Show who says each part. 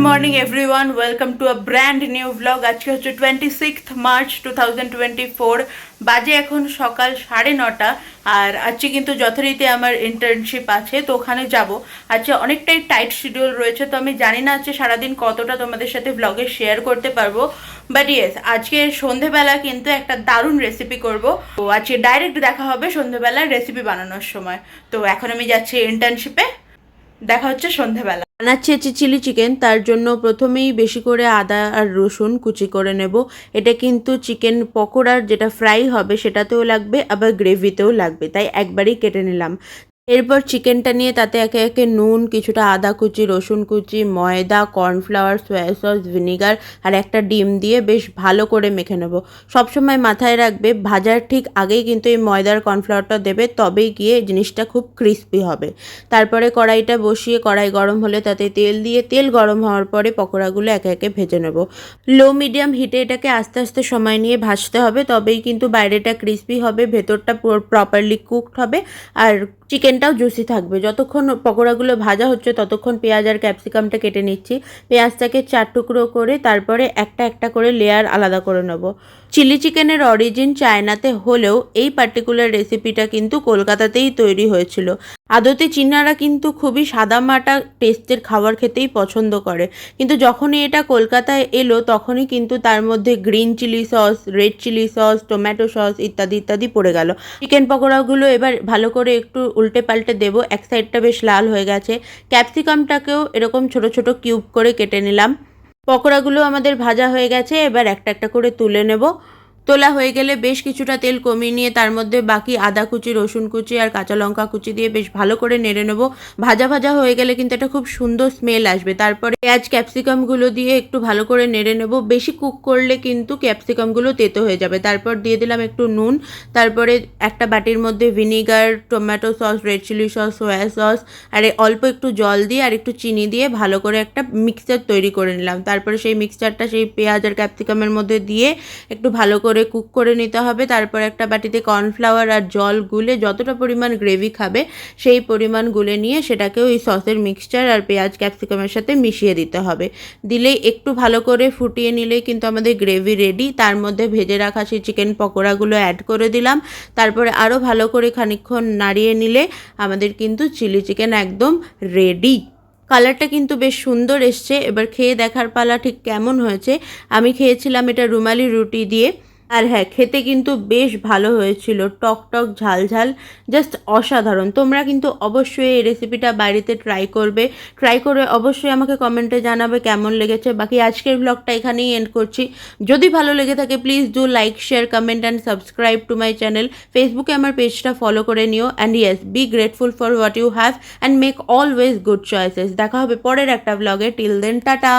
Speaker 1: Morning everyone, welcome to a brand new blog. আজকে হচ্ছে 26 March 2024। বাজে এখন সকাল 9:30। আর আজকে কিন্তু যথারীতি আমার ইন্টার্নশিপ আছে, তো ওখানে যাব। আজকে অনেকটাই টাইট শিডিউল রয়েছে, তো আমি জানি না আজকে সারাদিন কতটা তোমাদের সাথে ব্লগে শেয়ার করতে পারবো। বাট ইয়েস, আজকে সন্ধেবেলা কিন্তু একটা দারুণ রেসিপি করব। তো আজকে ডাইরেক্ট দেখা হবে সন্ধেবেলা রেসিপি বানানোর সময়। তো এখন আমি যাচ্ছি ইন্টার্নশিপে, দেখা হচ্ছে সন্ধেবেলা।
Speaker 2: বানাচ্ছি হচ্ছে চিলি চিকেন। তার জন্য প্রথমেই বেশি করে আদা আর রসুন কুচি করে নেব। এটা কিন্তু চিকেন পকোড়ার যেটা ফ্রাই হবে সেটাতেও লাগবে, আবার গ্রেভিতেও লাগবে, তাই একবারই কেটে নিলাম। এরপর চিকেনটা নিয়ে তাতে একে একে নুন, কিছুটা আদা কুচি, রসুন কুচি, ময়দা, কর্নফ্লাওয়ার, সয়া সস, ভিনিগার আর একটা ডিম দিয়ে বেশ ভালো করে মেখে নেব। সবসময় মাথায় রাখবে ভাজার ঠিক আগেই কিন্তু এই ময়দার কর্নফ্লাওয়ারটা দেবে, তবেই গিয়ে জিনিসটা খুব ক্রিস্পি হবে। তারপরে কড়াইটা বসিয়ে কড়াই গরম হলে তাতে তেল দিয়ে, তেল গরম হওয়ার পরে পকোড়াগুলো একে একে ভেজে নেব। লো মিডিয়াম হিটে এটাকে আস্তে আস্তে সময় নিয়ে ভাজতে হবে, তবেই কিন্তু বাইরেটা ক্রিস্পি হবে, ভেতরটা প্রপারলি কুকড হবে আর চিকেনটাও জুসি থাকবে। যতক্ষণ পকোড়াগুলো ভাজা হচ্ছে ততক্ষণ পেঁয়াজ আর ক্যাপসিকামটা কেটে নিচ্ছি। পেঁয়াজটাকে 4 টুকরো করে তারপরে একটা একটা করে লেয়ার আলাদা করে নেব। চিলি চিকেনের অরিজিন চায়নাতে হলেও এই পার্টিকুলার রেসিপিটা কিন্তু কলকাতাতেই তৈরি হয়েছিল। আদতে চীনারা কিন্তু খুবই সাদামাটা টেস্টের খাবার খেতেই পছন্দ করে, কিন্তু যখনই এটা কলকাতায় এলো তখনই কিন্তু তার মধ্যে green chilli sauce, red chilli sauce, tomato sauce ইত্যাদি ইত্যাদি পড়ে গেল। চিকেন পকোড়াগুলো এবার ভালো করে একটু উল্টে পাল্টে দেবো। এক সাইডটা বেশ লাল হয়ে গেছে। ক্যাপসিকামটাকেও এরকম ছোট ছোট কিউব করে কেটে নিলাম। পকোড়াগুলো আমাদের ভাজা হয়ে গেছে, এবার একটা একটা করে তুলে নেব। তোলা হয়ে গেলে বেশ কিছুটা তেল কমিয়ে নিয়ে তার মধ্যে বাকি আদা কুচি, রসুন কুচি আর কাঁচা লঙ্কা কুচি দিয়ে বেশ ভালো করে নেড়ে নেব। ভাজা ভাজা হয়ে গেলে কিন্তু এটা খুব সুন্দর স্মেল আসবে। তারপরে পেঁয়াজ ক্যাপসিকামগুলো দিয়ে একটু ভালো করে নেড়ে নেব। বেশি কুক করলে কিন্তু ক্যাপসিকামগুলো তেতো হয়ে যাবে। তারপর দিয়ে দিলাম একটু নুন, তারপরে একটা বাটির মধ্যে vinegar, tomato sauce, red chilli sauce, soya sauce আর অল্প একটু জল দিয়ে আর একটু চিনি দিয়ে ভালো করে একটা মিক্সচার তৈরি করে নিলাম। তারপরে সেই মিক্সচারটা সেই পেঁয়াজ আর ক্যাপসিকামের মধ্যে দিয়ে একটু ভালো করে কুক করে নিতে হবে। তারপর একটা বাটিতে কর্নফ্লাওয়ার আর জল গুলে যতটা পরিমাণ গ্রেভি খাবে সেই পরিমাণ গুলে নিয়ে সেটাকেও এই সসের মিক্সচার আর পেঁয়াজ ক্যাপসিকামের সাথে মিশিয়ে দিতে হবে। দিলেই একটু ভালো করে ফুটিয়ে নিলেই কিন্তু আমাদের গ্রেভি রেডি। তার মধ্যে ভেজে রাখা সেই চিকেন পকোড়াগুলো অ্যাড করে দিলাম। তারপরে আরও ভালো করে খানিকক্ষণ নাড়িয়ে নিলে আমাদের কিন্তু চিলি চিকেন একদম রেডি। কালারটা কিন্তু বেশ সুন্দর এসছে। এবার খেয়ে দেখার পালা ঠিক কেমন হয়েছে। আমি খেয়েছিলাম এটা রুমালি রুটি দিয়ে, আর হ্যাঁ, খেতে কিন্তু বেশ ভালো হয়েছিল, টক টক ঝাল ঝাল, জাস্ট অসাধারণ। তোমরা কিন্তু অবশ্যই এই রেসিপিটা বাড়িতে ট্রাই করবে। ট্রাই করে অবশ্যই আমাকে কমেন্টে জানাবে কেমন লেগেছে। বাকি আজকের ব্লগটা এখানেই এন্ড করছি। যদি ভালো লেগে থাকে please do like, share, comment and subscribe to my channel. ফেসবুকে আমার পেজটা ফলো করে নিও। And yes, be grateful for what you have and make always good choices. দেখা হবে পরের একটা ব্লগে। Till then, tata.